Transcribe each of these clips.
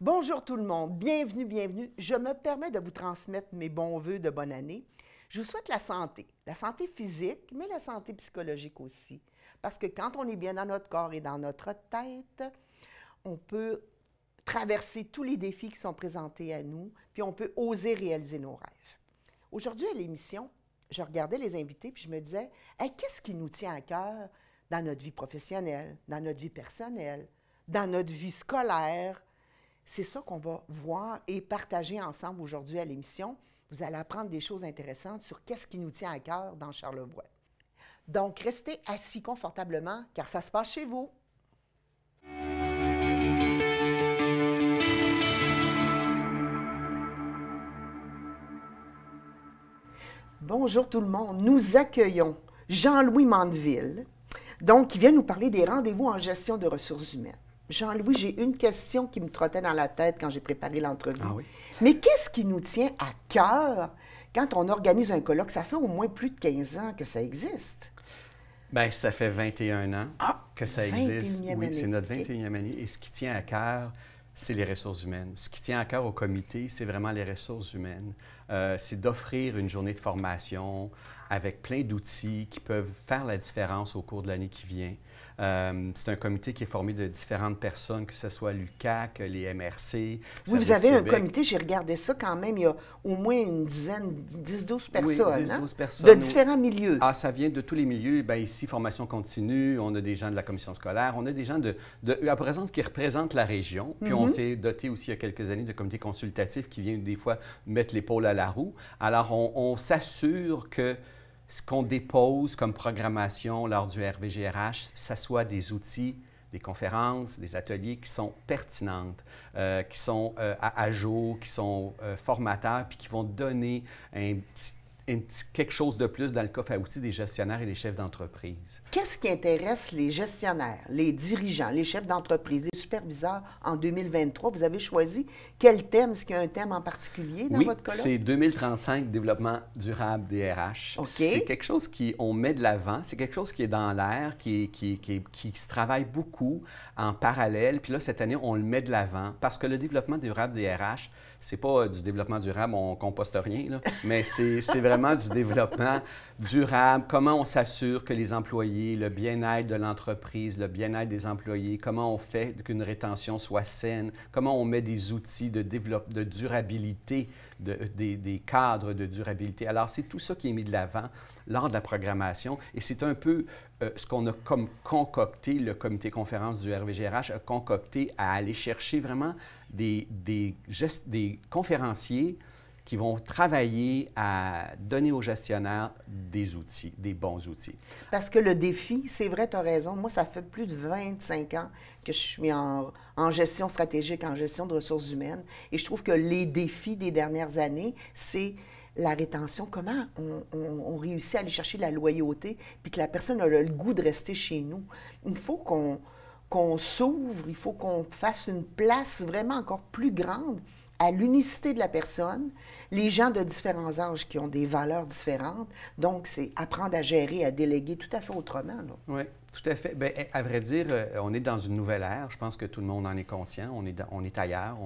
Bonjour tout le monde, bienvenue, bienvenue. Je me permets de vous transmettre mes bons vœux de bonne année. Je vous souhaite la santé physique, mais la santé psychologique aussi. Parce que quand on est bien dans notre corps et dans notre tête, on peut traverser tous les défis qui sont présentés à nous, puis on peut oser réaliser nos rêves. Aujourd'hui, à l'émission, je regardais les invités, puis je me disais, hey, qu'est-ce qui nous tient à cœur dans notre vie professionnelle, dans notre vie personnelle, dans notre vie scolaire? C'est ça qu'on va voir et partager ensemble aujourd'hui à l'émission. Vous allez apprendre des choses intéressantes sur qu'est-ce qui nous tient à cœur dans Charlevoix. Donc, restez assis confortablement, car ça se passe chez vous. Bonjour tout le monde. Nous accueillons Jean-Louis Mandeville, donc, qui vient nous parler des rendez-vous en gestion de ressources humaines. Jean-Louis, j'ai une question qui me trottait dans la tête quand j'ai préparé l'entrevue. Ah oui? Mais qu'est-ce qui nous tient à cœur quand on organise un colloque? Ça fait au moins plus de 15 ans que ça existe. Bien, ça fait 21 ans que ça existe. 21e Oui, année. c'est notre 21e année. Et ce qui tient à cœur, c'est les ressources humaines. Ce qui tient à cœur au comité, c'est vraiment les ressources humaines. C'est d'offrir une journée de formation avec plein d'outils qui peuvent faire la différence au cours de l'année qui vient. C'est un comité qui est formé de différentes personnes, que ce soit l'UQAC, les MRC. Oui, vous avez un comité, j'ai regardé ça quand même, il y a au moins une dizaine, 10-12 personnes, oui, 10-12 personnes. De différents milieux. Ah, ça vient de tous les milieux. Bien, ici, formation continue, on a des gens de la commission scolaire, on a des gens qui représentent la région. Puis on s'est doté aussi il y a quelques années de comités consultatifs qui viennent des fois mettre l'épaule à la roue. Alors, on s'assure que ce qu'on dépose comme programmation lors du RVGRH, ça soit des outils, des conférences, des ateliers qui sont pertinentes, qui sont à jour, qui sont formateurs, puis qui vont donner quelque chose de plus dans le coffre à outils des gestionnaires et des chefs d'entreprise. Qu'est-ce qui intéresse les gestionnaires, les dirigeants, les chefs d'entreprise, les superviseurs en 2023? Vous avez choisi quel thème? Est-ce qu'il y a un thème en particulier dans votre colloque? Oui, c'est 2035, développement durable des RH. OK. C'est quelque chose qu'on met de l'avant, c'est quelque chose qui est dans l'air, qui se travaille beaucoup en parallèle. Puis là, cette année, on le met de l'avant parce que le développement durable des RH, c'est pas du développement durable, on composte rien, là, mais c'est vraiment du développement durable, comment on s'assure que les employés, le bien-être de l'entreprise, le bien-être des employés, comment on fait qu'une rétention soit saine, comment on met des outils de durabilité, des cadres de durabilité. Alors, c'est tout ça qui est mis de l'avant lors de la programmation et c'est un peu ce qu'on a comme concocté, le comité conférence du RVGRH a concocté à aller chercher vraiment des conférenciers qui vont travailler à donner aux gestionnaires des outils, des bons outils. Parce que le défi, c'est vrai, tu as raison. Moi, ça fait plus de 25 ans que je suis en gestion stratégique, en gestion de ressources humaines. Et je trouve que les défis des dernières années, c'est la rétention. Comment on réussit à aller chercher la loyauté puis que la personne a le goût de rester chez nous. Il faut qu'on s'ouvre, il faut qu'on fasse une place vraiment encore plus grande à l'unicité de la personne, les gens de différents âges qui ont des valeurs différentes. Donc, c'est apprendre à gérer, à déléguer tout à fait autrement. Là. Oui, tout à fait. Bien, à vrai dire, on est dans une nouvelle ère. Je pense que tout le monde en est conscient. On est ailleurs.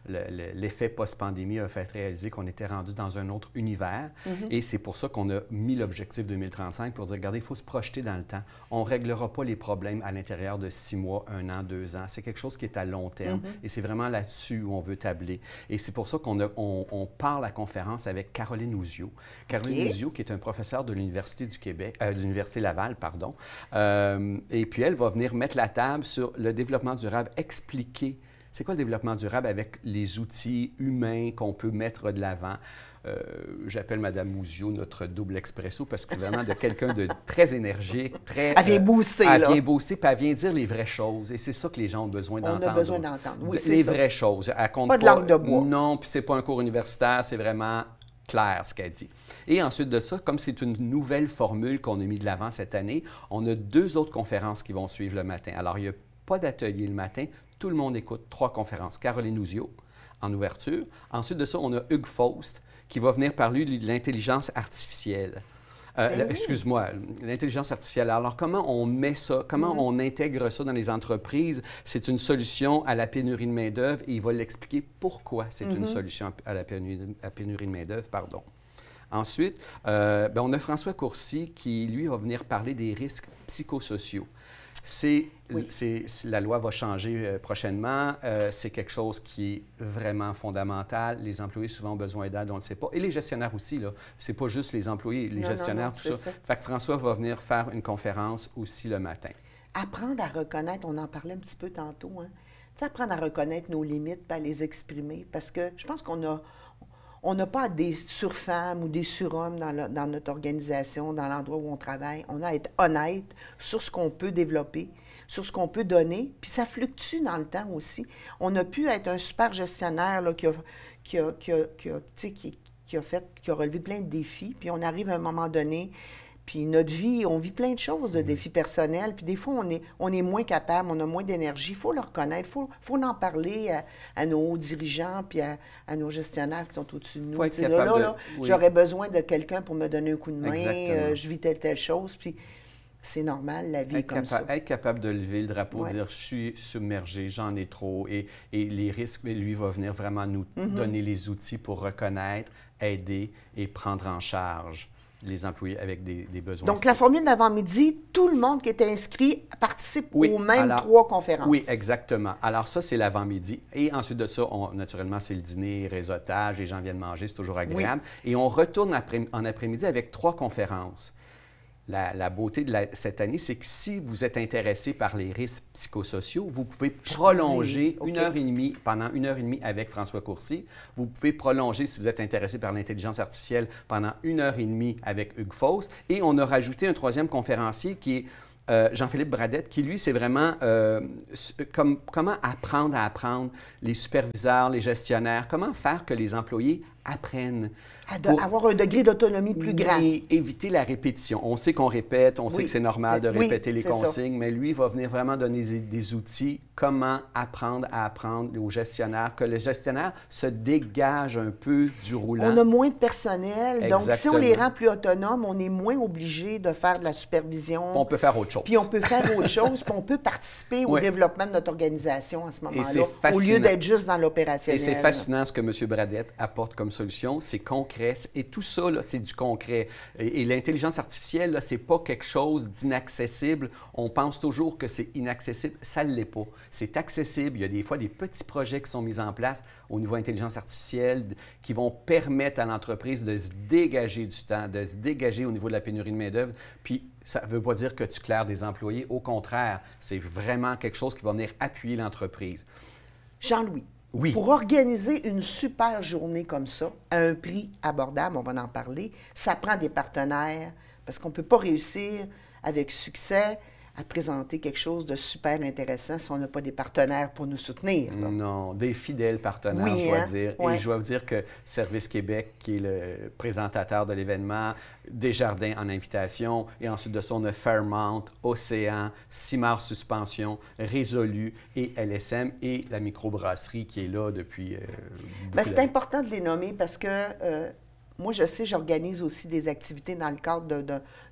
L'effet post-pandémie a fait réaliser qu'on était rendu dans un autre univers. Et c'est pour ça qu'on a mis l'objectif 2035 pour dire, regardez, il faut se projeter dans le temps. On ne réglera pas les problèmes à l'intérieur de 6 mois, 1 an, 2 ans. C'est quelque chose qui est à long terme. Et c'est vraiment là-dessus où on veut tabler. Et c'est pour ça qu'on part la conférence avec Caroline Ouzio. Caroline Ouzio, qui est un professeur de l'Université du Québec, de l'Université Laval, pardon. Et puis, elle va venir mettre la table sur le développement durable, expliquer c'est quoi le développement durable avec les outils humains qu'on peut mettre de l'avant. J'appelle Mme Ouzio notre double expresso parce que c'est vraiment de quelqu'un de très énergique, très... Elle vient booster, là. Elle vient booster, puis elle vient dire les vraies choses. Et c'est ça que les gens ont besoin d'entendre. On a besoin d'entendre, oui, c'est les ça. vraies choses. Elle compte pas de langue de bois. Non, puis c'est pas un cours universitaire, c'est vraiment clair ce qu'elle dit. Et ensuite de ça, comme c'est une nouvelle formule qu'on a mis de l'avant cette année, on a 2 autres conférences qui vont suivre le matin. Alors, il n'y a pas d'atelier le matin. Tout le monde écoute 3 conférences. Caroline Ouzio, en ouverture. Ensuite de ça, on a Hugues Faust, qui va venir parler de l'intelligence artificielle. Excuse-moi, l'intelligence artificielle. Alors, comment on met ça, comment on intègre ça dans les entreprises? C'est une solution à la pénurie de main-d'œuvre et il va l'expliquer pourquoi c'est une solution à la pénurie de main-d'œuvre, pardon. Ensuite, on a François Courcy qui, lui, va venir parler des risques psychosociaux. La loi va changer prochainement. C'est quelque chose qui est vraiment fondamental. Les employés souvent ont besoin d'aide, on ne le sait pas. Et les gestionnaires aussi, là. C'est pas juste les employés, les gestionnaires, tout ça. Fait que François va venir faire une conférence aussi le matin. Apprendre à reconnaître, on en parlait un petit peu tantôt, hein? Tu sais, apprendre à reconnaître nos limites et à les exprimer. Parce que je pense on n'a pas des surfemmes ou des surhommes dans notre organisation, dans l'endroit où on travaille. On a à être honnête sur ce qu'on peut développer, sur ce qu'on peut donner. Puis ça fluctue dans le temps aussi. On a pu être un super gestionnaire là, qui a relevé plein de défis. Puis on arrive à un moment donné. Puis notre vie, on vit plein de choses, de défis personnels. Puis des fois, on est moins capable, on a moins d'énergie. Il faut le reconnaître, il faut en parler à nos dirigeants puis à nos gestionnaires qui sont au-dessus de nous. J'aurais besoin de quelqu'un pour me donner un coup de main. Je vis telle chose. Puis c'est normal, la vie est comme ça. Être capable de lever le drapeau, dire « je suis submergé, j'en ai trop ». Et les risques, mais lui va venir vraiment nous donner les outils pour reconnaître, aider et prendre en charge les employés avec des besoins. Donc, la formule d'avant-midi, tout le monde qui est inscrit participe aux mêmes 3 conférences. Oui, exactement. Alors, ça, c'est l'avant-midi. Et ensuite de ça, naturellement, c'est le dîner, réseautage, les gens viennent manger, c'est toujours agréable. Oui. Et on retourne en après-midi avec 3 conférences. La beauté de cette année, c'est que si vous êtes intéressé par les risques psychosociaux, vous pouvez prolonger 1h30 pendant 1h30 avec François Courcy. Vous pouvez prolonger, si vous êtes intéressé par l'intelligence artificielle, pendant 1h30 avec Hugues Fausse. Et on a rajouté un 3e conférencier qui est Jean-Philippe Bradette, qui, lui, c'est vraiment comment apprendre à apprendre, les superviseurs, les gestionnaires, comment faire que les employés apprennent. Avoir un degré d'autonomie plus grand. Et éviter la répétition. On sait qu'on répète, on sait que c'est normal de répéter les consignes, mais lui va venir vraiment donner des outils, comment apprendre à apprendre aux gestionnaires, que le gestionnaire se dégage un peu du roulant. On a moins de personnel, donc si on les rend plus autonomes, on est moins obligé de faire de la supervision. On peut faire autre chose. Puis on peut faire autre chose, puis on peut participer au développement de notre organisation à ce moment-là, au lieu d'être juste dans l'opérationnel. Et c'est fascinant ce que M. Bradette apporte comme solution, c'est concret. Et tout ça, c'est du concret. Et l'intelligence artificielle, ce n'est pas quelque chose d'inaccessible. On pense toujours que c'est inaccessible. Ça ne l'est pas. C'est accessible. Il y a des fois des petits projets qui sont mis en place au niveau intelligence artificielle qui vont permettre à l'entreprise de se dégager du temps, de se dégager au niveau de la pénurie de main-d'œuvre. Puis, ça ne veut pas dire que tu claires des employés. Au contraire, c'est vraiment quelque chose qui va venir appuyer l'entreprise. Jean-Louis. Oui. Pour organiser une super journée comme ça, à un prix abordable, on va en parler, ça prend des partenaires, parce qu'on ne peut pas réussir avec succès à présenter quelque chose de super intéressant si on n'a pas des partenaires pour nous soutenir. Là. Non, des fidèles partenaires, je dois dire. Et je dois vous dire que Service Québec, qui est le présentateur de l'événement, Desjardins en invitation, et ensuite de ça, on a Fairmount, Océan, Simard Suspension, Résolu et LSM, et la microbrasserie qui est là depuis c'est important de les nommer parce que moi, je sais, j'organise aussi des activités dans le cadre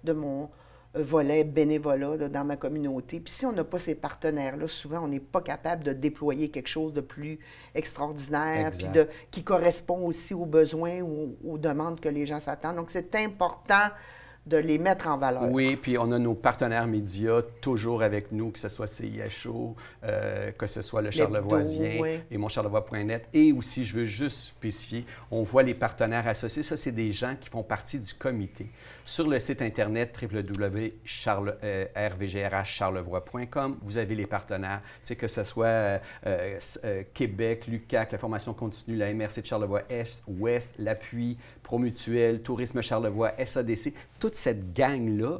de mon volet bénévolat dans ma communauté. Puis si on n'a pas ces partenaires-là, souvent, on n'est pas capable de déployer quelque chose de plus extraordinaire, puis qui correspond aussi aux besoins ou aux demandes que les gens s'attendent. Donc, c'est important de les mettre en valeur. Oui, puis on a nos partenaires médias toujours avec nous, que ce soit CIHO, que ce soit le Charlevoisien et moncharlevoix.net. Et aussi, je veux juste spécifier, on voit les partenaires associés. Ça, c'est des gens qui font partie du comité. Sur le site Internet www.rvgrhcharlevoix.com, vous avez les partenaires, tu sais, que ce soit Québec, l'UQAC, la formation continue, la MRC de Charlevoix-Est, Ouest, l'Appui, Promutuel, Tourisme Charlevoix, SADC, toute cette gang-là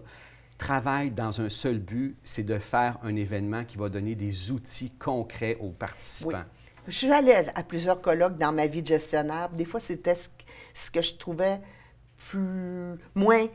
travaille dans un seul but, c'est de faire un événement qui va donner des outils concrets aux participants. Oui. Je suis allée à plusieurs colloques dans ma vie de gestionnaire. Des fois, c'était ce que je trouvais moins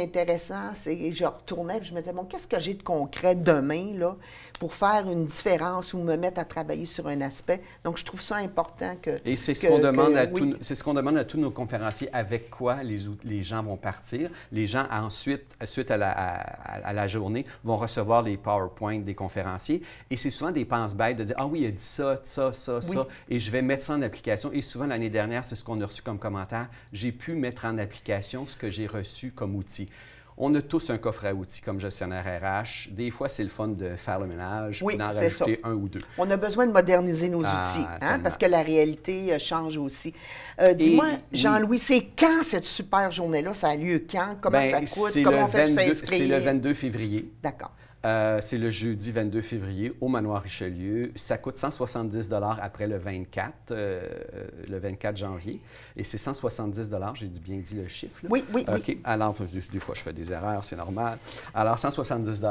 intéressant. Je retournais et je me disais, bon, qu'est-ce que j'ai de concret demain là, pour faire une différence ou me mettre à travailler sur un aspect. Donc, je trouve ça important que... Et c'est ce qu'on demande c'est ce qu'on demande à tous nos conférenciers, avec quoi les gens vont partir. Les gens, ensuite, suite à la journée, vont recevoir les PowerPoint des conférenciers. Et c'est souvent des penses-bêtes de dire, ah oui, il a dit ça, ça, ça, ça, et je vais mettre ça en application. Et souvent, l'année dernière, c'est ce qu'on a reçu comme commentaire. J'ai pu mettre en application ce que j'ai reçu comme outil. On a tous un coffre à outils comme gestionnaire RH. Des fois, c'est le fun de faire le ménage, puis d'en rajouter un ou deux. On a besoin de moderniser nos outils, parce que la réalité change aussi. Dis-moi, Jean-Louis, c'est quand cette super journée-là? Ça a lieu quand? Comment ça coûte? Comment on fait pour s'inscrire? C'est le 22 février. D'accord. C'est le jeudi 22 février au Manoir Richelieu. Ça coûte 170 après le 24 janvier. Et c'est 170 j'ai bien dit le chiffre. Là. Oui, oui, OK. Oui. Alors, des fois, je fais des erreurs, c'est normal. Alors, 170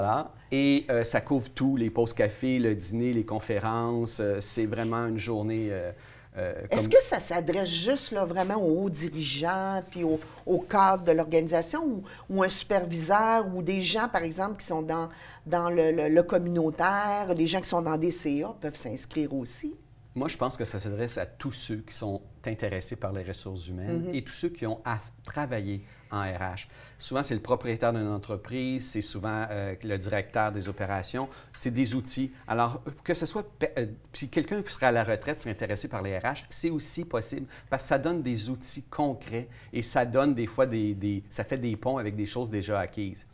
et ça couvre tout, les pauses café, le dîner, les conférences. C'est vraiment une journée... Est-ce que ça s'adresse juste là, vraiment aux hauts dirigeants puis au cadre de l'organisation ou un superviseur ou des gens, par exemple, qui sont dans le communautaire, les gens qui sont dans des CA peuvent s'inscrire aussi? Moi, je pense que ça s'adresse à tous ceux qui sont intéressés par les ressources humaines et tous ceux qui ont à travailler en RH. Souvent, c'est le propriétaire d'une entreprise, c'est souvent le directeur des opérations, c'est des outils. Alors, que ce soit, si quelqu'un qui serait à la retraite serait intéressé par les RH, c'est aussi possible parce que ça donne des outils concrets et ça donne des fois ça fait des ponts avec des choses déjà acquises.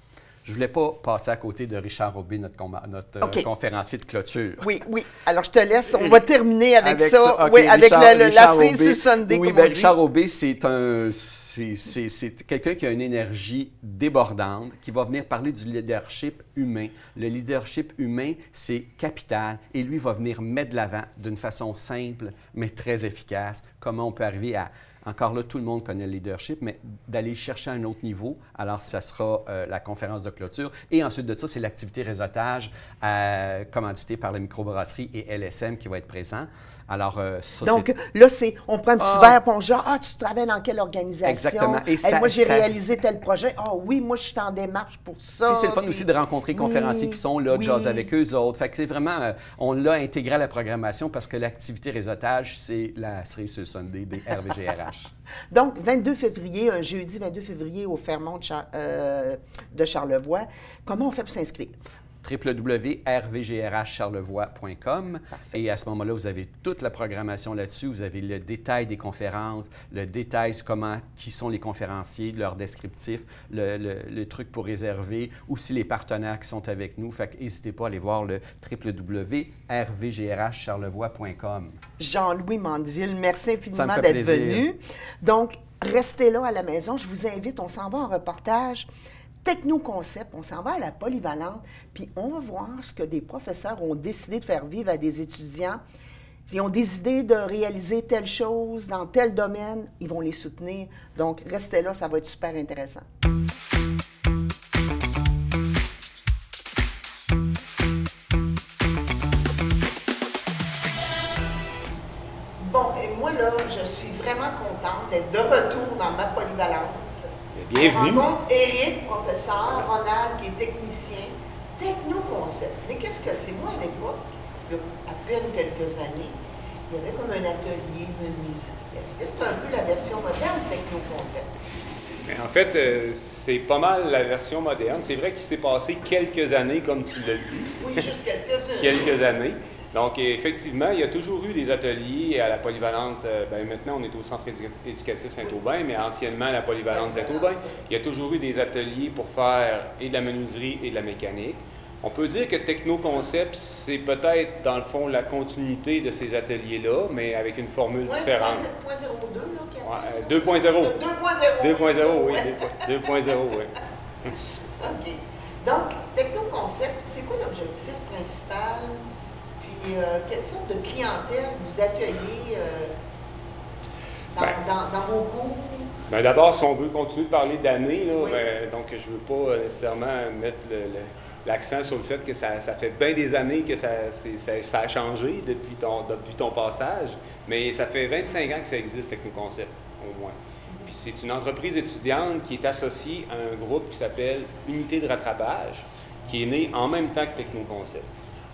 Je ne voulais pas passer à côté de Richard Aubé, notre conférencier de clôture. Oui, oui. Alors, je te laisse. On va terminer avec ça. Okay. Oui, avec la cerise sur Sunday. Oui, bien, Richard Aubé, c'est quelqu'un qui a une énergie débordante, qui va venir parler du leadership humain. Le leadership humain, c'est capital. Et lui va venir mettre de l'avant d'une façon simple, mais très efficace, comment on peut arriver à... Encore là, tout le monde connaît le leadership, mais d'aller chercher à un autre niveau, alors ça sera la conférence de clôture. Et ensuite de ça, c'est l'activité réseautage commanditée par la microbrasserie et LSM qui va être présent. Alors, ça, donc, là, on prend un petit verre, puis on dit, ah, tu travailles dans quelle organisation? Exactement. Et moi, j'ai réalisé tel projet. Ah oui, moi, je suis en démarche pour ça. Puis c'est le fun aussi de rencontrer les conférenciers qui sont là, de jaser avec eux autres. Fait que c'est vraiment, on l'a intégré à la programmation parce que l'activité réseautage, c'est la cerise sur le Sunday des RVGRH. Donc, 22 février, un jeudi 22 février au Fairmont de Charlevoix. Comment on fait pour s'inscrire? www.rvgrhcharlevoix.com. Et à ce moment-là, vous avez toute la programmation là-dessus. Vous avez le détail des conférences, le détail sur qui sont les conférenciers, leur descriptif, le truc pour réserver, aussi les partenaires qui sont avec nous. Fait que n'hésitez pas à aller voir le www.rvgrhcharlevoix.com. Jean-Louis Mandeville, merci infiniment d'être venu. Donc, restez là à la maison. Je vous invite, on s'en va en reportage. Technoconcept, on s'en va à la polyvalente, puis on va voir ce que des professeurs ont décidé de faire vivre à des étudiants. Ils ont des idées de réaliser telle chose dans tel domaine, ils vont les soutenir. Donc, restez là, ça va être super intéressant. Bon, et moi, là, je suis vraiment contente d'être de retour dans ma polyvalente. Bienvenue. On rencontre Éric, professeur, Ronald, qui est technicien, Technoconcept. Mais qu'est-ce que c'est? Moi, à l'époque, il y a à peine quelques années, il y avait comme un atelier menuiserie. Est-ce que c'est un peu la version moderne de Technoconcept? Mais en fait, c'est pas mal la version moderne. C'est vrai qu'il s'est passé quelques années, comme tu l'as dit. Oui, juste quelques-unes. Quelques années. Donc, effectivement, il y a toujours eu des ateliers à la polyvalente. Maintenant, on est au centre éducatif Saint-Aubin, mais anciennement, à la polyvalente Saint-Aubin, il y a toujours eu des ateliers pour faire et de la menuiserie et de la mécanique. On peut dire que Technoconcept, c'est peut-être, dans le fond, la continuité de ces ateliers-là, mais avec une formule différente. 2.02, là, 2.0. 2.0. 2.0, oui. 2.0, oui. OK. Donc, Technoconcept, c'est quoi l'objectif principal? Puis, quelle sorte de clientèle vous accueillez dans vos cours? Bien, d'abord, si on veut continuer de parler d'années, oui. Donc je ne veux pas nécessairement mettre l'accent sur le fait que ça fait bien des années que ça a changé depuis ton passage, mais ça fait 25 ans que ça existe, Technoconcept, au moins. puis c'est une entreprise étudiante qui est associée à un groupe qui s'appelle Unité de rattrapage, qui est né en même temps que Technoconcept.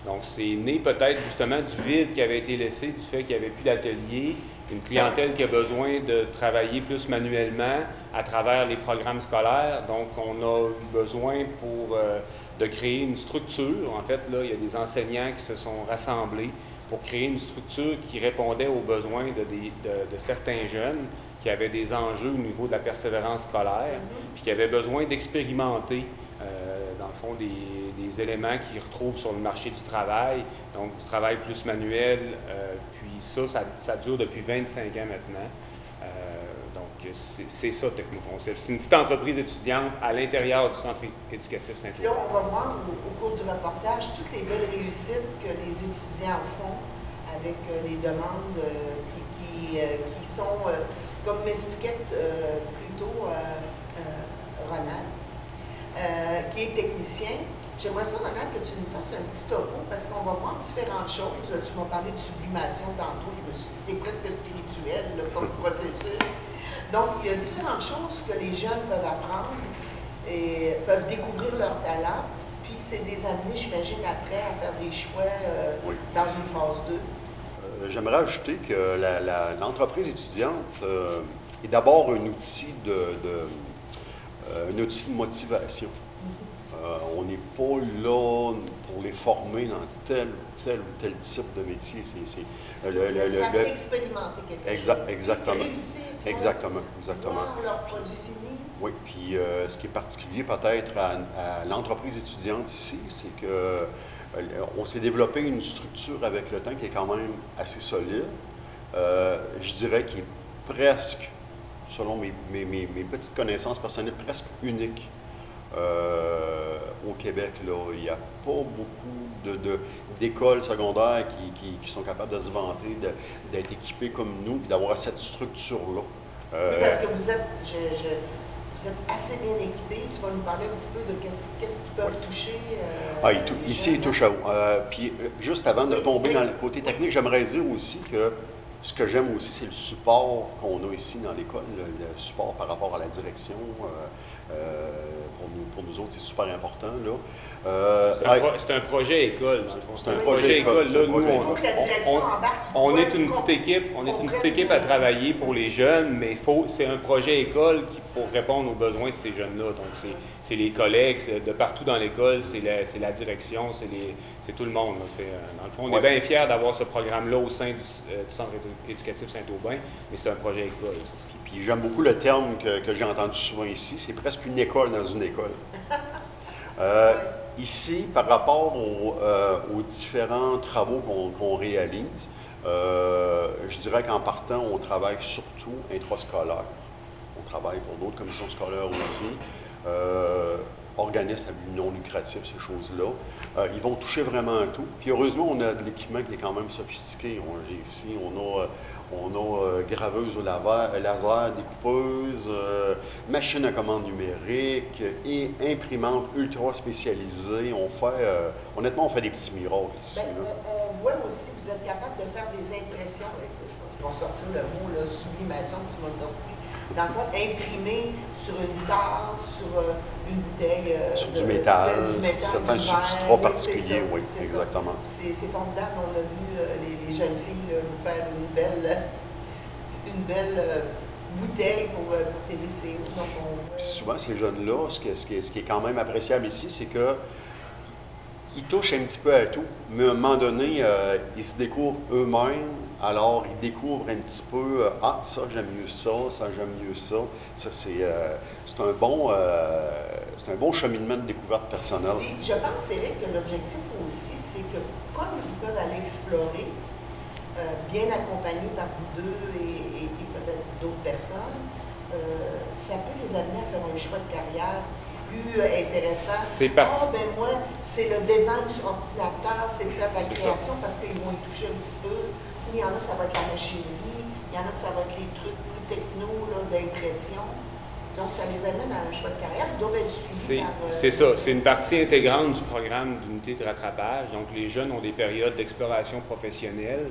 Donc, c'est né peut-être justement du vide qui avait été laissé, du fait qu'il n'y avait plus d'atelier, une clientèle qui a besoin de travailler plus manuellement à travers les programmes scolaires. Donc, on a eu besoin de créer une structure. En fait, là, il y a des enseignants qui se sont rassemblés pour créer une structure qui répondait aux besoins de certains jeunes qui avaient des enjeux au niveau de la persévérance scolaire, puis qui avaient besoin d'expérimenter, dans le fond, des éléments qu'ils retrouvent sur le marché du travail, donc du travail plus manuel, puis ça dure depuis 25 ans maintenant. Donc, c'est ça, Technoconcept. C'est une petite entreprise étudiante à l'intérieur du Centre éducatif Saint-Aubin. Là, on va voir au cours du reportage toutes les belles réussites que les étudiants font avec les demandes qui sont, comme m'expliquait plus tôt Ronald, qui est technicien. J'aimerais ça, Ronald, que tu nous fasses un petit topo parce qu'on va voir différentes choses. Tu m'as parlé de sublimation tantôt, je me suis dit c'est presque spirituel là, comme processus. Donc, il y a différentes choses que les jeunes peuvent apprendre et peuvent découvrir leur talent. Puis, c'est des amener, j'imagine, après à faire des choix dans une phase 2. J'aimerais ajouter que l'entreprise étudiante est d'abord un outil un outil de motivation. On n'est pas là pour les former dans tel ou tel type de métier. C'est faire expérimenter quelque chose. Exactement. Réussir. Exactement. Voir leur produit fini. Oui, puis ce qui est particulier peut-être à l'entreprise étudiante ici, c'est que on s'est développé une structure avec le temps qui est quand même assez solide. Je dirais qu'il est presque, selon mes petites connaissances personnelles, presque unique au Québec. Là. Il n'y a pas beaucoup d'écoles secondaires qui sont capables de se vanter d'être équipées comme nous et d'avoir cette structure-là. Oui, parce que vous êtes assez bien équipés. Tu vas nous parler un petit peu de qu'est-ce qu'ils peuvent toucher. Ici, ils touchent à haut. Puis, juste avant de tomber dans le côté technique, j'aimerais dire aussi que ce que j'aime aussi, c'est le support qu'on a ici dans l'école, le support par rapport à la direction. Pour nous autres, c'est super important. C'est un projet école, dans le fond. C'est un projet école. Là, nous, il faut que la direction embarque. On est une petite équipe. On est une petite équipe à travailler pour les jeunes, mais c'est un projet école pour répondre aux besoins de ces jeunes-là. Donc, c'est les collègues de partout dans l'école, c'est la direction, c'est tout le monde. Dans le fond, on est bien fiers d'avoir ce programme-là au sein du Centre éducatif Saint-Aubin, mais c'est un projet école. Puis j'aime beaucoup le terme que j'ai entendu souvent ici, c'est presque une école dans une école. Ici, par rapport aux différents travaux qu'on réalise, je dirais qu'en partant, on travaille surtout intrascolaire. On travaille pour d'autres commissions scolaires aussi, organismes à but non lucratif, ces choses-là. Ils vont toucher vraiment à tout. Puis heureusement, on a de l'équipement qui est quand même sophistiqué. On a graveuse au laser, découpeuse, machine à commande numérique et imprimante ultra spécialisée. Honnêtement, on fait des petits miracles ici. On voit aussi que vous êtes capable de faire des impressions. Je vais sortir le mot, là, sublimation que tu m'as sorti. Dans le fond, imprimer sur une tasse, sur une bouteille sur du métal, certains substrats particuliers, oui, exactement. C'est formidable. On a vu les jeunes filles là, nous faire une belle bouteille pour TVCO. Donc Puis souvent, ces jeunes-là, ce qui est quand même appréciable ici, c'est que ils touchent un petit peu à tout, mais à un moment donné, ils se découvrent eux-mêmes. Alors, ils découvrent un petit peu, ça, j'aime mieux ça j'aime mieux ça. Ça, c'est un bon cheminement de découverte personnelle. Et je pense, Éric, que l'objectif aussi, c'est que comme ils peuvent aller explorer, bien accompagnés par vous deux et peut-être d'autres personnes, ça peut les amener à faire un choix de carrière plus intéressant. C'est parti. Moi, c'est le design sur ordinateur, c'est de faire de la création parce qu'ils vont y toucher un petit peu. Il y en a que ça va être la machinerie, il y en a que ça va être les trucs plus techno, d'impression. Donc, ça les amène à un choix de carrière. Ils doivent être suivis par... C'est ça. C'est une partie intégrante du programme d'unité de rattrapage. Donc, les jeunes ont des périodes d'exploration professionnelle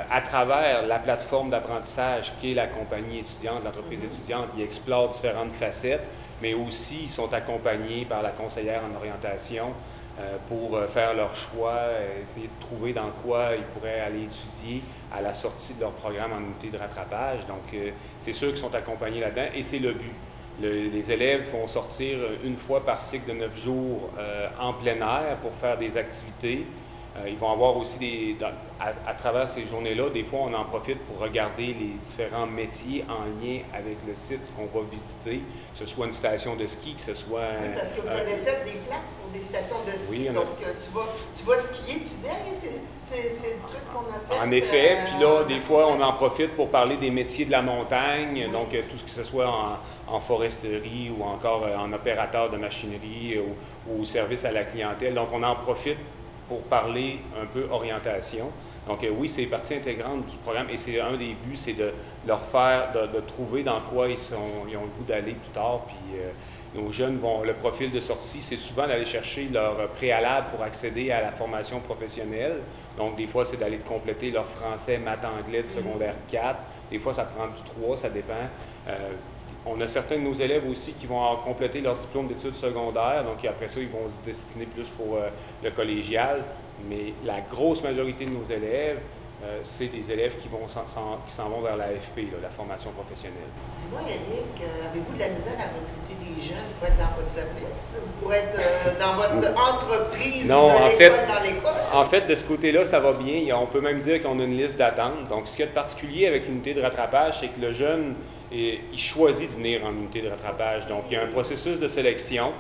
à travers la plateforme d'apprentissage qui est la compagnie étudiante, l'entreprise étudiante, ils explorent différentes facettes, mais aussi ils sont accompagnés par la conseillère en orientation pour faire leur choix, essayer de trouver dans quoi ils pourraient aller étudier à la sortie de leur programme en unité de rattrapage. Donc, c'est ceux qui sont accompagnés là-dedans et c'est le but. Les élèves vont sortir une fois par cycle de 9 jours en plein air pour faire des activités. Ils vont avoir aussi à travers ces journées-là, des fois on en profite pour regarder les différents métiers en lien avec le site qu'on va visiter, que ce soit une station de ski, que ce soit... Oui, parce que vous avez fait des plaques pour des stations de ski, oui, donc tu vas skier et tu dis hey, c'est le truc qu'on a fait. En effet, puis là, des fois on en profite pour parler des métiers de la montagne, oui. Donc tout ce que ce soit en foresterie ou encore en opérateur de machinerie ou au service à la clientèle, donc on en profite pour parler un peu orientation. Donc oui, c'est partie intégrante du programme et c'est un des buts, c'est de leur faire, de trouver dans quoi ils ont le goût d'aller plus tard. Puis nos jeunes le profil de sortie, c'est souvent d'aller chercher leur préalable pour accéder à la formation professionnelle. Donc des fois, c'est d'aller compléter leur français, maths, anglais de secondaire 4. Des fois, ça prend du 3, ça dépend. On a certains de nos élèves aussi qui vont compléter leur diplôme d'études secondaires, donc après ça, ils vont se destiner plus pour le collégial. Mais la grosse majorité de nos élèves, c'est des élèves qui s'en vont vers la FP, la formation professionnelle. Dis-moi, Yannick, avez-vous de la misère à recruter des jeunes pour être dans votre service, pour être dans votre entreprise de l'école dans l'école? En fait, de ce côté-là, ça va bien. On peut même dire qu'on a une liste d'attente. Donc, ce qu'il y a de particulier avec l'unité de rattrapage, c'est que le jeune, il choisit de venir en unité de rattrapage. Donc, il y a un processus de sélection.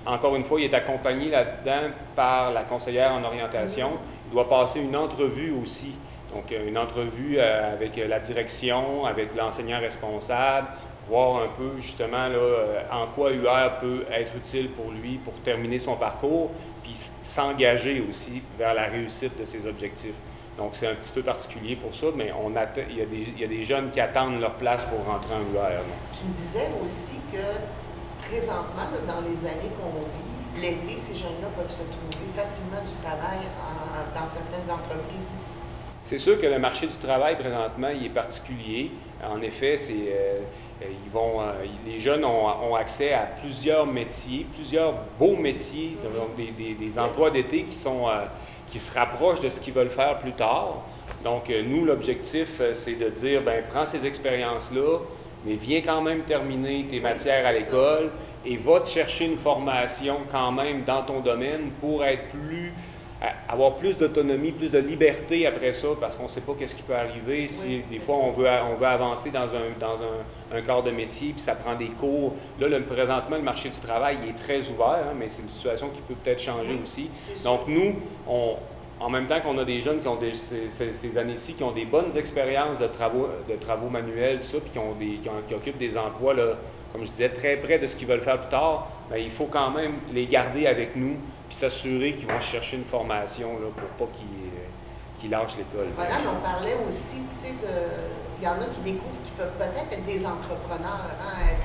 Encore une fois, il est accompagné là-dedans par la conseillère en orientation. Il doit passer une entrevue aussi. Donc, une entrevue avec la direction, avec l'enseignant responsable, voir un peu justement là, en quoi UR peut être utile pour lui pour terminer son parcours, puis s'engager aussi vers la réussite de ses objectifs. Donc, c'est un petit peu particulier pour ça, mais il y a des jeunes qui attendent leur place pour rentrer en UR. Tu me disais aussi que présentement, là, dans les années qu'on vit, l'été, ces jeunes-là peuvent se trouver facilement du travail dans certaines entreprises ici. C'est sûr que le marché du travail, présentement, il est particulier. En effet, les jeunes ont accès à plusieurs métiers, plusieurs beaux métiers, donc des emplois d'été qui se rapprochent de ce qu'ils veulent faire plus tard. Donc, nous, l'objectif, c'est de dire, bien, prends ces expériences-là, mais viens quand même terminer tes matières à l'école et va te chercher une formation quand même dans ton domaine pour avoir plus d'autonomie, plus de liberté après ça, parce qu'on ne sait pas qu'est-ce qui peut arriver. Si des fois, on veut avancer dans un corps de métier, puis ça prend des cours. Là, présentement, le marché du travail il est très ouvert, hein, mais c'est une situation qui peut peut-être changer aussi. Donc, nous, en même temps qu'on a des jeunes qui ont ces années-ci, qui ont des bonnes expériences de travaux manuels, tout ça, puis qui occupent des emplois, là, comme je disais, très près de ce qu'ils veulent faire plus tard, bien, il faut quand même les garder avec nous, puis s'assurer qu'ils vont chercher une formation là, pour pas qu'ils lâchent l'école. Madame, on parlait aussi, tu sais, il y en a qui découvrent qu'ils peuvent peut-être être des entrepreneurs. Hein,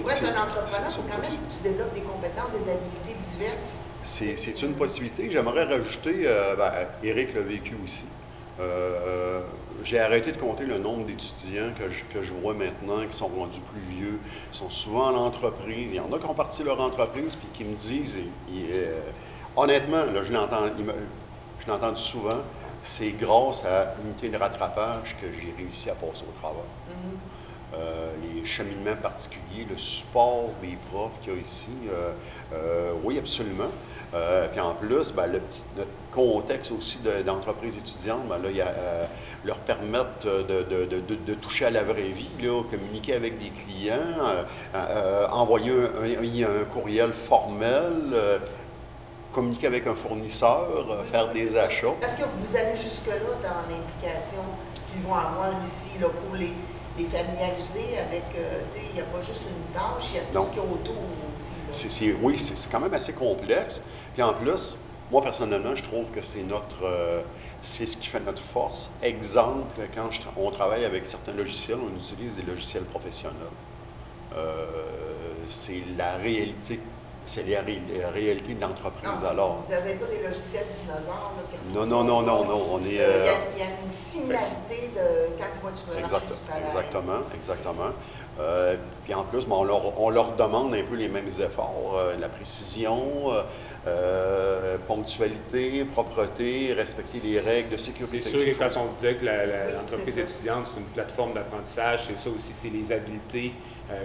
pour être un entrepreneur, il faut quand même que tu développes des compétences, des habiletés diverses. C'est une possibilité. J'aimerais rajouter, Éric l'a vécu aussi. J'ai arrêté de compter le nombre d'étudiants que je vois maintenant qui sont rendus plus vieux, qui sont souvent en entreprise. Il y en a qui ont parti leur entreprise puis qui me disent, honnêtement, là, je l'ai entendu souvent, c'est grâce à l'unité de rattrapage que j'ai réussi à passer au travail. Les cheminements particuliers, le support des profs qu'il y a ici, oui, absolument. Puis en plus, notre contexte aussi d'entreprise étudiante, là, leur permettre de toucher à la vraie vie, là, communiquer avec des clients, envoyer un courriel formel, communiquer avec un fournisseur, faire des achats. Parce que vous allez jusque-là dans l'implication qu'ils vont avoir ici là, pour les familiariser avec, il n'y a pas juste une tâche, il y a tout ce qu'il y a autour aussi. Oui, c'est quand même assez complexe. Puis en plus, moi personnellement, je trouve que c'est ce qui fait notre force. Exemple, quand on travaille avec certains logiciels, on utilise des logiciels professionnels. C'est la réalité c'est la réalité de l'entreprise. Alors, vous n'avez pas des logiciels dinosaures là, qui non. On est, il y a une similarité de quand tu vas sur le marché du travail. Exactement. Puis en plus, on leur demande un peu les mêmes efforts, la précision, ponctualité, propreté, respecter les règles de sécurité. C'est sûr que quand on disait que l'entreprise étudiante, c'est une plateforme d'apprentissage, c'est ça aussi, c'est les habiletés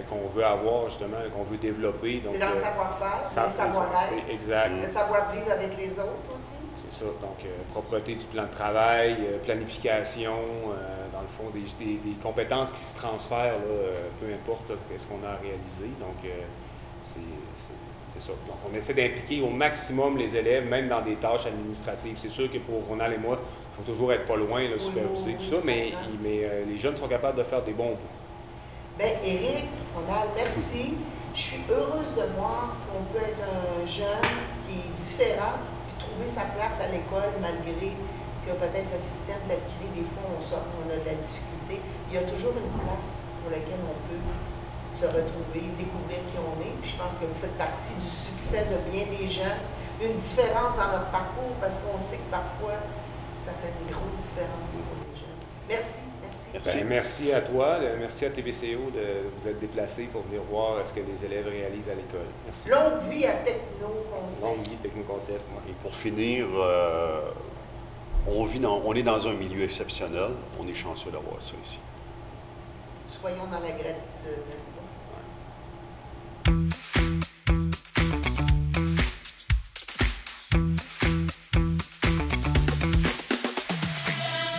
qu'on veut avoir, justement, qu'on veut développer. C'est dans le savoir-faire, le savoir-être. Exact. Le savoir-vivre avec les autres aussi. C'est ça. Donc, propreté du plan de travail, planification, dans le fond, des compétences qui se transfèrent, là, peu importe ce qu'on a à réaliser. Donc, c'est ça. Donc, on essaie d'impliquer au maximum les élèves, même dans des tâches administratives. C'est sûr que pour Ronald et moi, il faut toujours être pas loin, là, superviser, tout ça, mais les jeunes sont capables de faire des bons bouts. Bien, Éric, Ronald, merci. Je suis heureuse de voir qu'on peut être un jeune qui est différent, puis trouver sa place à l'école, malgré que peut-être le système tel qu'il est, des fois on sort, on a de la difficulté. Il y a toujours une place pour laquelle on peut se retrouver, découvrir qui on est. Puis je pense que vous faites partie du succès de bien des gens, une différence dans leur parcours, parce qu'on sait que parfois, ça fait une grosse différence pour les jeunes. Merci. Merci à toi, merci à TVCO de vous être déplacé pour venir voir ce que les élèves réalisent à l'école. Merci. Longue vie à Technoconcept. Longue vie Technoconcept. Et pour finir, on est dans un milieu exceptionnel. On est chanceux d'avoir ça ici. Soyons dans la gratitude, n'est-ce pas?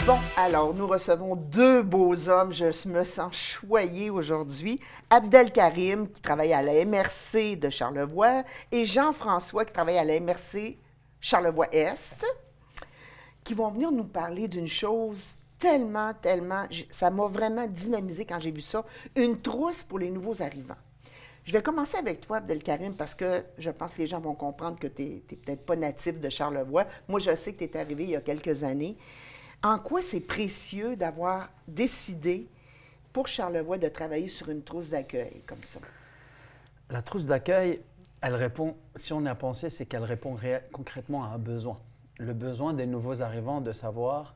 Bon, alors, nous recevons deux beaux hommes. Je me sens choyée aujourd'hui. Abdelkarim, qui travaille à la MRC de Charlevoix, et Jean-François, qui travaille à la MRC Charlevoix-Est, qui vont venir nous parler d'une chose tellement, ça m'a vraiment dynamisé quand j'ai vu ça, une trousse pour les nouveaux arrivants. Je vais commencer avec toi, Abdelkarim, parce que je pense que les gens vont comprendre que tu n'es peut-être pas natif de Charlevoix. Moi, je sais que tu es arrivé il y a quelques années. En quoi c'est précieux d'avoir décidé pour Charlevoix de travailler sur une trousse d'accueil comme ça? La trousse d'accueil, elle répond, si on y a pensé, c'est qu'elle répond concrètement à un besoin. Le besoin des nouveaux arrivants de savoir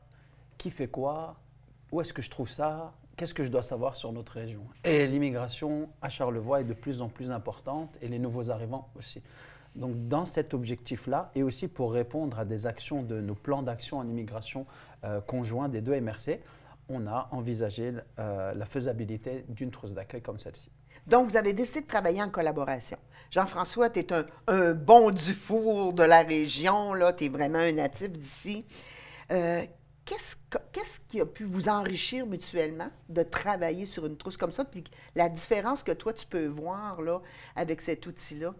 qui fait quoi, où est-ce que je trouve ça, qu'est-ce que je dois savoir sur notre région. Et l'immigration à Charlevoix est de plus en plus importante et les nouveaux arrivants aussi. Donc, dans cet objectif-là, et aussi pour répondre à des actions de nos plans d'action en immigration conjoints des deux MRC, on a envisagé la faisabilité d'une trousse d'accueil comme celle-ci. Donc, vous avez décidé de travailler en collaboration. Jean-François, tu es un bon Dufour de la région, tu es vraiment un natif d'ici. Qu'est-ce qui a pu vous enrichir mutuellement de travailler sur une trousse comme ça, puis la différence que toi, tu peux voir là, avec cet outil-là?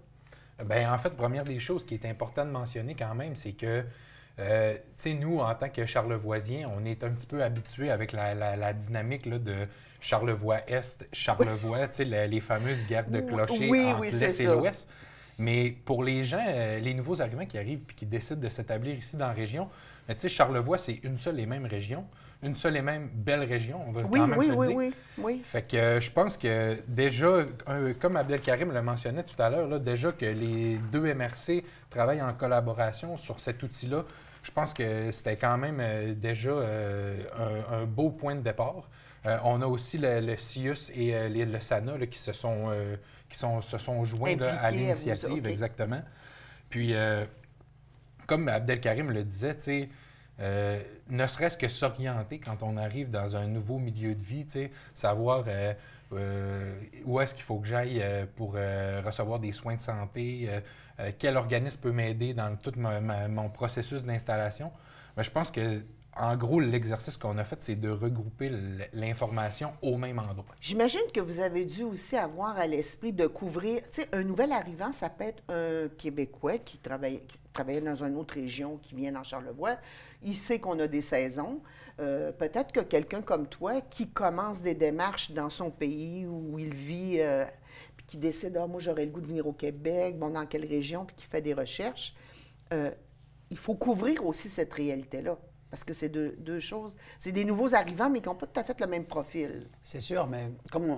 Bien, en fait, première des choses qui est important de mentionner quand même, c'est que, tu sais, nous, en tant que Charlevoisiens, on est un petit peu habitués avec la dynamique là, de Charlevoix-Est, Charlevoix, tu sais, les fameuses guerres de clochers entre l'Est et l'Ouest. Mais pour les gens, les nouveaux arrivants qui arrivent et qui décident de s'établir ici dans la région, tu sais, Charlevoix, c'est une seule et même région, une seule et même belle région, on va quand même se le dire. Oui. Fait que je pense que déjà, comme Abdelkarim le mentionnait tout à l'heure, là, déjà que les deux MRC travaillent en collaboration sur cet outil-là, je pense que c'était quand même déjà un beau point de départ. On a aussi le CIUS et le SANA là, qui se sont joints là, à l'initiative, exactement. Puis, comme Abdelkarim le disait, tu sais, ne serait-ce que s'orienter quand on arrive dans un nouveau milieu de vie, tu sais, savoir où est-ce qu'il faut que j'aille pour recevoir des soins de santé, quel organisme peut m'aider dans tout mon processus d'installation. Mais je pense que en gros, l'exercice qu'on a fait, c'est de regrouper l'information au même endroit. J'imagine que vous avez dû aussi avoir à l'esprit de couvrir... Tu sais, un nouvel arrivant, ça peut être un Québécois qui travaillait dans une autre région, qui vient dans Charlevoix. Il sait qu'on a des saisons. Peut-être que quelqu'un comme toi, qui commence des démarches dans son pays où il vit, puis qui décide, moi, j'aurais le goût de venir au Québec, bon, dans quelle région, puis qui fait des recherches, il faut couvrir aussi cette réalité-là. Parce que c'est deux choses. C'est des nouveaux arrivants, mais qui n'ont pas tout à fait le même profil. C'est sûr, mais comme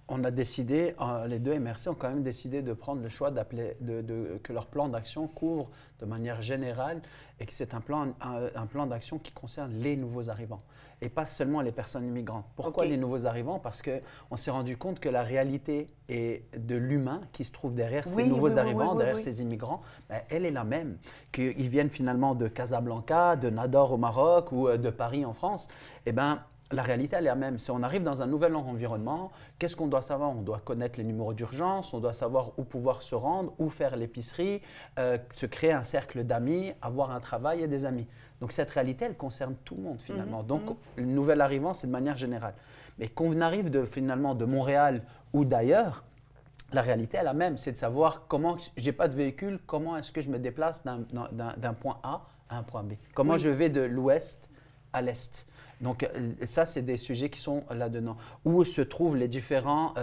on a décidé, les deux MRC ont quand même décidé de prendre le choix que leur plan d'action couvre de manière générale et que c'est un plan d'action qui concerne les nouveaux arrivants et pas seulement les personnes immigrantes. Pourquoi les nouveaux arrivants? Parce qu'on s'est rendu compte que la réalité de l'humain qui se trouve derrière ces nouveaux arrivants, derrière ces immigrants, ben, elle est la même. Qu'ils viennent finalement de Casablanca, de Nador au Maroc ou de Paris en France, eh ben, la réalité, elle est la même. Si on arrive dans un nouvel environnement, qu'est-ce qu'on doit savoir? On doit connaître les numéros d'urgence, on doit savoir où pouvoir se rendre, où faire l'épicerie, se créer un cercle d'amis, avoir un travail et des amis. Donc cette réalité, elle concerne tout le monde finalement. Donc le nouvel arrivant, c'est de manière générale. Mais qu'on arrive finalement de Montréal ou d'ailleurs, la réalité est la même. C'est de savoir comment, je n'ai pas de véhicule, comment est-ce que je me déplace d'un point A à un point B. Comment je vais de l'ouest à l'est. Donc ça, c'est des sujets qui sont là-dedans. Où se trouvent les différents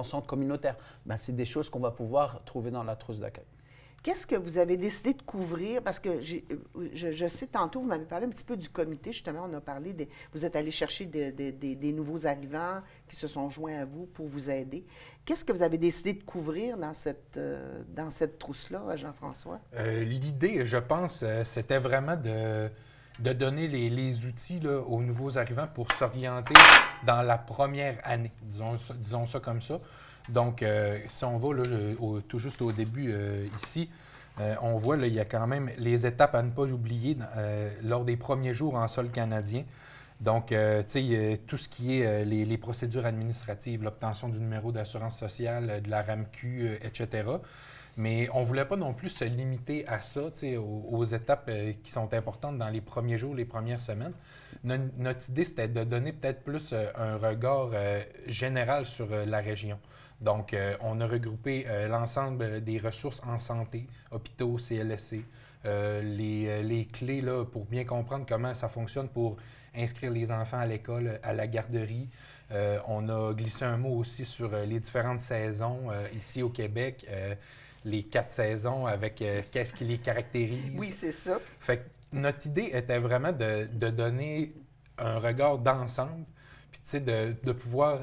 centres communautaires? Ben, c'est des choses qu'on va pouvoir trouver dans la trousse d'accueil. Qu'est-ce que vous avez décidé de couvrir? Parce que je sais, tantôt, vous m'avez parlé un petit peu du comité. Justement, on a parlé, vous êtes allé chercher des nouveaux arrivants qui se sont joints à vous pour vous aider. Qu'est-ce que vous avez décidé de couvrir dans cette trousse-là, Jean-François? L'idée, je pense, c'était vraiment de donner les outils là, aux nouveaux arrivants pour s'orienter dans la première année, disons ça comme ça. Donc, si on va là, tout juste au début ici, on voit il y a quand même les étapes à ne pas oublier lors des premiers jours en sol canadien. Donc, tu sais, tout ce qui est les procédures administratives, l'obtention du numéro d'assurance sociale, de la RAMQ, etc. Mais on ne voulait pas non plus se limiter à ça, aux étapes qui sont importantes dans les premiers jours, les premières semaines. Notre idée, c'était de donner peut-être plus un regard général sur la région. Donc, on a regroupé l'ensemble des ressources en santé, hôpitaux, CLSC, les clés là, pour bien comprendre comment ça fonctionne pour inscrire les enfants à l'école, à la garderie. On a glissé un mot aussi sur les différentes saisons ici au Québec. Les 4 saisons avec qu'est-ce qui les caractérise. Oui, c'est ça. Fait que notre idée était vraiment de donner un regard d'ensemble, puis tu sais, de pouvoir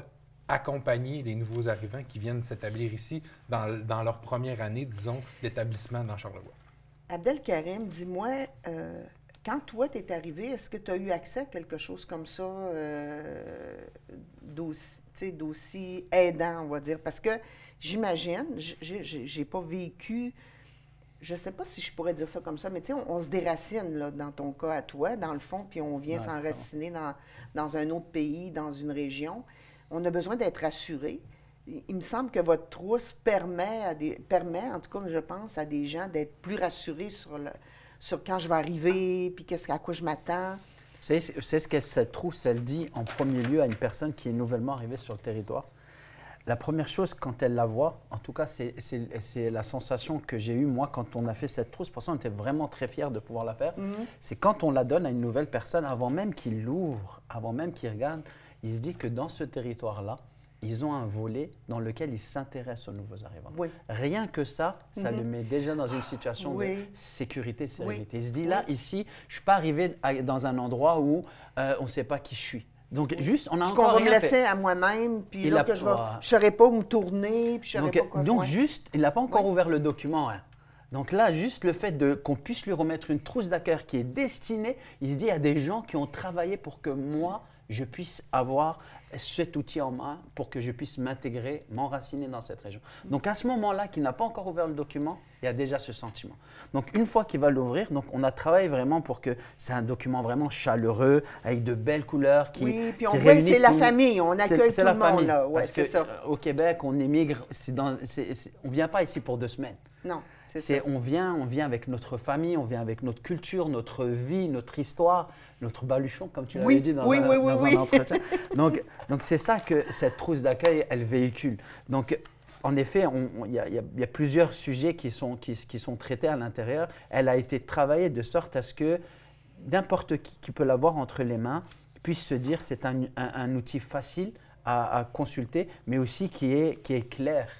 accompagner les nouveaux arrivants qui viennent s'établir ici dans leur première année, disons, d'établissement dans Charlevoix. Abdelkarim, dis-moi, quand toi, tu es arrivé, est-ce que tu as eu accès à quelque chose comme ça, d'aussi aidant, on va dire? Parce que j'imagine, j'ai pas vécu, je sais pas si je pourrais dire ça comme ça, mais tu sais, on se déracine, là, dans ton cas à toi, dans le fond, puis on vient s'enraciner dans un autre pays, dans une région. On a besoin d'être rassuré. Il me semble que votre trousse permet, en tout cas, je pense, à des gens d'être plus rassurés sur quand je vais arriver, puis à quoi je m'attends. C'est ce que cette trousse, elle dit en premier lieu à une personne qui est nouvellement arrivée sur le territoire. La première chose, quand elle la voit, en tout cas, c'est la sensation que j'ai eue, moi, quand on a fait cette trousse. Pour ça, on était vraiment très fiers de pouvoir la faire. C'est quand on la donne à une nouvelle personne, avant même qu'il l'ouvre, avant même qu'il regarde, il se dit que dans ce territoire-là, ils ont un volet dans lequel ils s'intéressent aux nouveaux arrivants. Oui. Rien que ça, ça le met déjà dans une situation de sécurité, sérénité. Il se dit, là, ici, je ne suis pas arrivé dans un endroit où on ne sait pas qui je suis. Donc, juste, on a encore qu'on va me laisser à moi-même, puis là, que je ne saurais pas où me tourner, puis je ne saurais pas quoi faire. Donc, juste, il n'a pas encore ouvert le document. Hein. Donc là, juste le fait qu'on puisse lui remettre une trousse d'accueil qui est destinée, il se dit, il y a des gens qui ont travaillé pour que moi, je puisse avoir cet outil en main pour que je puisse m'intégrer, m'enraciner dans cette région. Donc à ce moment-là, qu'il n'a pas encore ouvert le document, il y a déjà ce sentiment. Donc une fois qu'il va l'ouvrir, on a travaillé vraiment pour que c'est un document vraiment challheureux, avec de belles couleurs qui oui, puis on voit que c'est la famille, on accueille tout le monde. Là. Ouais, c'est ça. Au Québec, on émigre, on ne vient pas ici pour 2 semaines. Non. On vient avec notre famille, on vient avec notre culture, notre vie, notre histoire, notre baluchon, comme tu l'avais dit dans un entretien. Donc c'est ça que cette trousse d'accueil, elle véhicule. Donc, en effet, il y a plusieurs sujets qui sont traités à l'intérieur. Elle a été travaillée de sorte à ce que n'importe qui peut l'avoir entre les mains puisse se dire que c'est un outil facile à consulter, mais aussi qui est clair.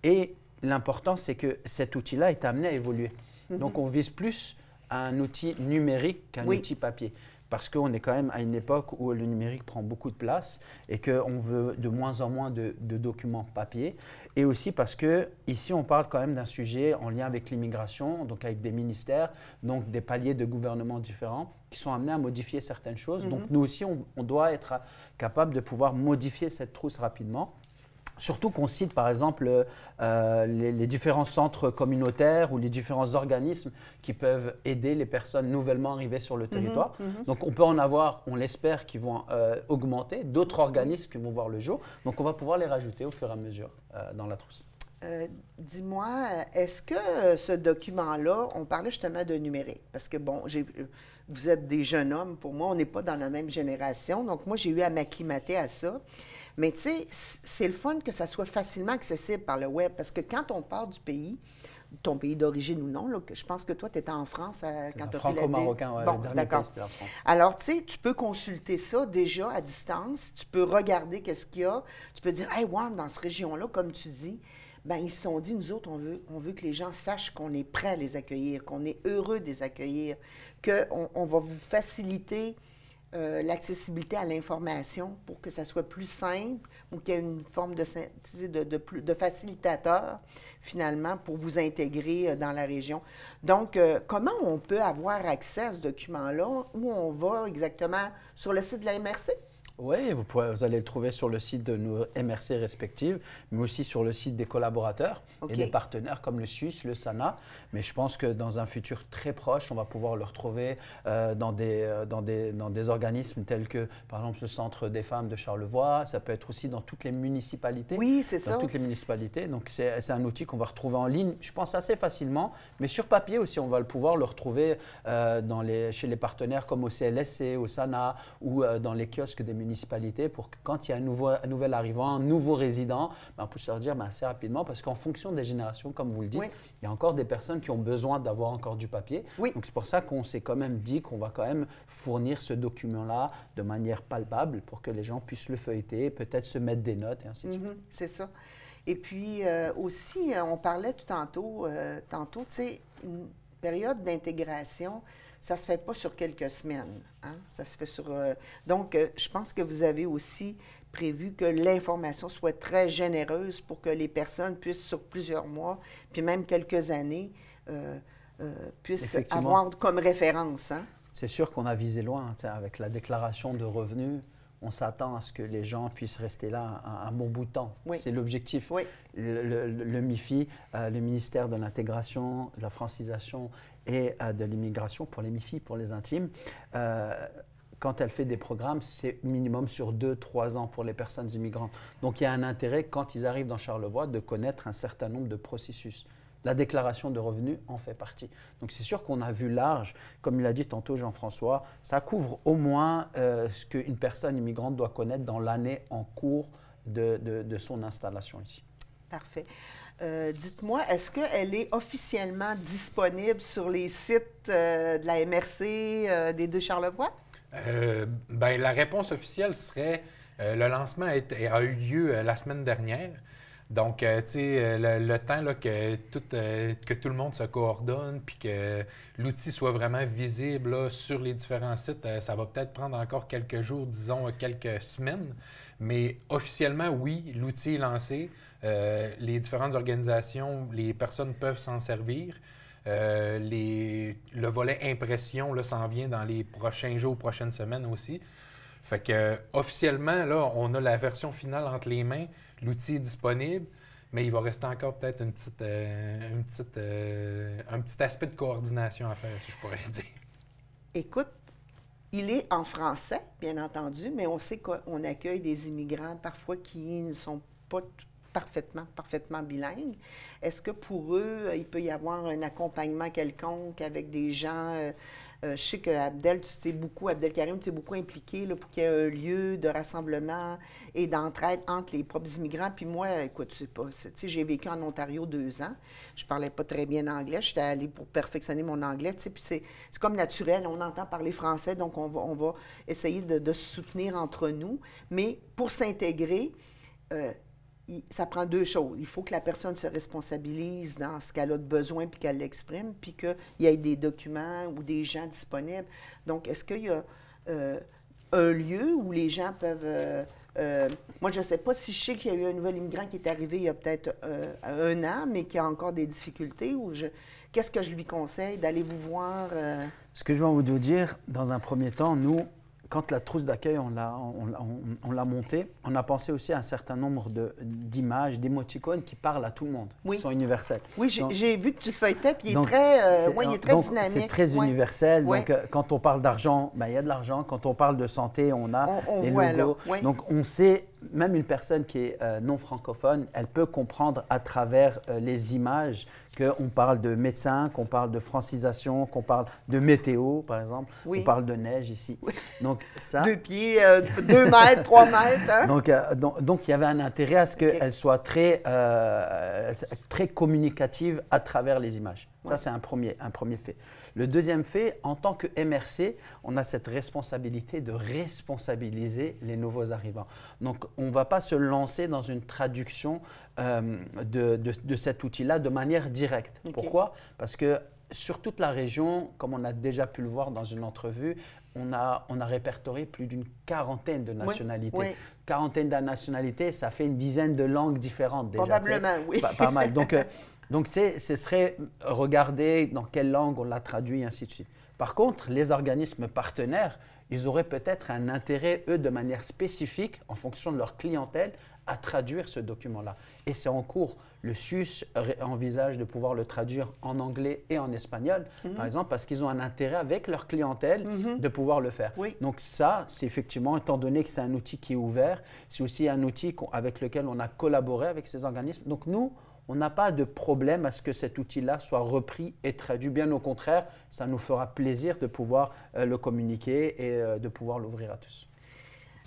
Et l'important, c'est que cet outil-là est amené à évoluer. Donc, on vise plus à un outil numérique qu'un outil papier. parce qu'on est quand même à une époque où le numérique prend beaucoup de place et qu'on veut de moins en moins de documents papier. Et aussi parce qu'ici, on parle quand même d'un sujet en lien avec l'immigration, donc avec des ministères, donc des paliers de gouvernement différents qui sont amenés à modifier certaines choses. Donc nous aussi, on doit être capable de pouvoir modifier cette trousse rapidement. Surtout qu'on cite par exemple les différents centres communautaires ou les différents organismes qui peuvent aider les personnes nouvellement arrivées sur le territoire. Donc on peut en avoir, on l'espère, qui vont augmenter, d'autres organismes qui vont voir le jour. Donc on va pouvoir les rajouter au fur et à mesure dans la trousse. Dis-moi, est-ce que ce document-là, on parlait justement de numérique, parce que bon, vous êtes des jeunes hommes, pour moi, on n'est pas dans la même génération, donc moi j'ai eu à m'acclimater à ça. Mais tu sais, c'est le fun que ça soit facilement accessible par le web, parce que quand on part du pays, ton pays d'origine ou non, là, je pense que toi, tu étais en France quand tu as pris la franco-marocain, bon, le dernier d'accord. pays, c'était la France. Alors, tu sais, tu peux consulter ça déjà à distance, tu peux regarder qu'est-ce qu'il y a, tu peux dire, « Hey, wow, dans cette région-là, comme tu dis, ben ils se sont dit, nous autres, on veut que les gens sachent qu'on est prêt à les accueillir, qu'on est heureux de les accueillir, qu'on va vous faciliter l'accessibilité à l'information pour que ça soit plus simple ou qu'il y ait une forme de facilitateur, finalement, pour vous intégrer dans la région. » Donc, comment on peut avoir accès à ce document-là? Où on va exactement? Sur le site de la MRC? Oui, vous allez le trouver sur le site de nos MRC respectives, mais aussi sur le site des collaborateurs et des partenaires comme le SUS, le SANA. Mais je pense que dans un futur très proche, on va pouvoir le retrouver dans des organismes tels que, par exemple, le Centre des femmes de Charlevoix. Ça peut être aussi dans toutes les municipalités. Oui, c'est ça. Dans toutes les municipalités. Donc, c'est un outil qu'on va retrouver en ligne, je pense, assez facilement. Mais sur papier aussi, on va pouvoir le retrouver chez les partenaires comme au CLSC, au SANA ou dans les kiosques des municipalités pour que quand il y a un nouvel arrivant, un nouveau résident, on puisse leur dire assez rapidement, parce qu'en fonction des générations, comme vous le dites, il y a encore des personnes qui ont besoin d'avoir encore du papier. Donc c'est pour ça qu'on s'est quand même dit qu'on va quand même fournir ce document-là de manière palpable pour que les gens puissent le feuilleter, peut-être se mettre des notes et ainsi de suite. C'est ça. Et puis aussi, on parlait tout tantôt, tu sais, une période d'intégration, ça ne se fait pas sur quelques semaines. Hein? Ça se fait sur... Donc, je pense que vous avez aussi prévu que l'information soit très généreuse pour que les personnes puissent, sur plusieurs mois, puis même quelques années, puissent avoir comme référence. Hein? C'est sûr qu'on a visé loin. Avec la déclaration de revenus, on s'attend à ce que les gens puissent rester là un bon bout de temps. C'est l'objectif. Le MIFI, le ministère de l'Intégration, de la francisation et de l'immigration, pour les MIFI, pour les intimes, quand elle fait des programmes, c'est minimum sur 2-3 ans pour les personnes immigrantes. Donc il y a un intérêt, quand ils arrivent dans Charlevoix, de connaître un certain nombre de processus. La déclaration de revenus en fait partie. Donc c'est sûr qu'on a vu large, comme il a dit tantôt Jean-François, ça couvre au moins ce qu'une personne immigrante doit connaître dans l'année en cours de son installation ici. Parfait. Dites-moi, est-ce qu'elle est officiellement disponible sur les sites de la MRC des deux Charlevoix? Bien, la réponse officielle serait le lancement a eu lieu la semaine dernière. Donc, tu sais, le temps là, que tout le monde se coordonne puis que l'outil soit vraiment visible là, sur les différents sites, ça va peut-être prendre encore quelques jours, disons quelques semaines. Mais officiellement, oui, l'outil est lancé. Les différentes organisations, les personnes peuvent s'en servir. Le volet impression là, s'en vient dans les prochains jours, prochaines semaines aussi. Fait que officiellement, là, on a la version finale entre les mains. L'outil est disponible, mais il va rester encore peut-être un petit aspect de coordination à faire, si je pourrais dire. Écoute, il est en français, bien entendu, mais on sait qu'on accueille des immigrants parfois qui ne sont pas parfaitement bilingues. Est-ce que pour eux, il peut y avoir un accompagnement quelconque avec des gens... je sais que Abdelkarim, tu t'es beaucoup impliqué là, pour qu'il y ait un lieu de rassemblement et d'entraide entre les propres immigrants. Puis moi, écoute, j'ai vécu en Ontario 2 ans. Je parlais pas très bien anglais. J'étais allée pour perfectionner mon anglais. Puis c'est comme naturel. On entend parler français, donc on va essayer de se soutenir entre nous. Mais pour s'intégrer, ça prend 2 choses. Il faut que la personne se responsabilise dans ce qu'elle a de besoin puis qu'elle l'exprime, puis qu'il y ait des documents ou des gens disponibles. Donc, est-ce qu'il y a un lieu où les gens peuvent... moi, je ne sais pas si je sais qu'il y a eu un nouvel immigrant qui est arrivé il y a peut-être 1 an, mais qui a encore des difficultés. Qu'est-ce que je lui conseille? D'aller vous voir? Ce que je vais vous dire, dans un premier temps, nous, quand la trousse d'accueil, on l'a montée, on a pensé aussi à un certain nombre d'images, d'émoticônes qui parlent à tout le monde, qui sont universels. Oui, j'ai vu que tu feuilletais, puis il est très dynamique. C'est très universel. Donc, quand on parle d'argent, ben, il y a de l'argent. Quand on parle de santé, on a les logos. Donc, on sait, même une personne qui est non francophone, elle peut comprendre à travers les images qu'on parle de médecins, qu'on parle de francisation, qu'on parle de météo, par exemple. On parle de neige ici. Donc, ça, 2 pieds, 2 mètres, 3 mètres. Hein? Donc, il y avait un intérêt à ce qu'elle soit très communicative à travers les images. Ça, c'est un premier fait. Le deuxième fait, en tant que MRC, on a cette responsabilité de responsabiliser les nouveaux arrivants. Donc, on ne va pas se lancer dans une traduction de cet outil-là de manière directe. Pourquoi? Parce que sur toute la région, comme on a déjà pu le voir dans une entrevue, on a répertorié plus d'une quarantaine de nationalités. Quarantaine de nationalités, ça fait une dizaine de langues différentes déjà. Probablement, oui. Pas mal. Donc, ce serait regarder dans quelle langue on l'a traduit, et ainsi de suite. Par contre, les organismes partenaires, ils auraient peut-être un intérêt, eux, de manière spécifique, en fonction de leur clientèle, à traduire ce document-là. Et c'est en cours. Le SUS envisage de pouvoir le traduire en anglais et en espagnol, par exemple, parce qu'ils ont un intérêt avec leur clientèle de pouvoir le faire. Donc ça, c'est effectivement, étant donné que c'est un outil qui est ouvert, c'est aussi un outil avec lequel on a collaboré avec ces organismes. Donc nous, on n'a pas de problème à ce que cet outil-là soit repris et traduit. Bien au contraire, ça nous fera plaisir de pouvoir le communiquer et de pouvoir l'ouvrir à tous.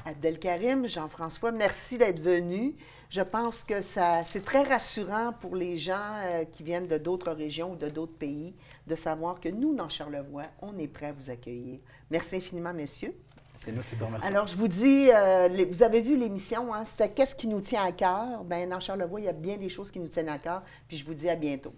Abdelkarim, Jean-François, merci d'être venu. Je pense que c'est très rassurant pour les gens qui viennent de d'autres régions ou de d'autres pays de savoir que nous, dans Charlevoix, on est prêts à vous accueillir. Merci infiniment, messieurs. C'est nous qui te remercions. Alors, je vous dis, vous avez vu l'émission, hein, c'était « Qu'est-ce qui nous tient à cœur ?» Bien, dans Charlevoix, il y a bien des choses qui nous tiennent à cœur. Puis je vous dis à bientôt.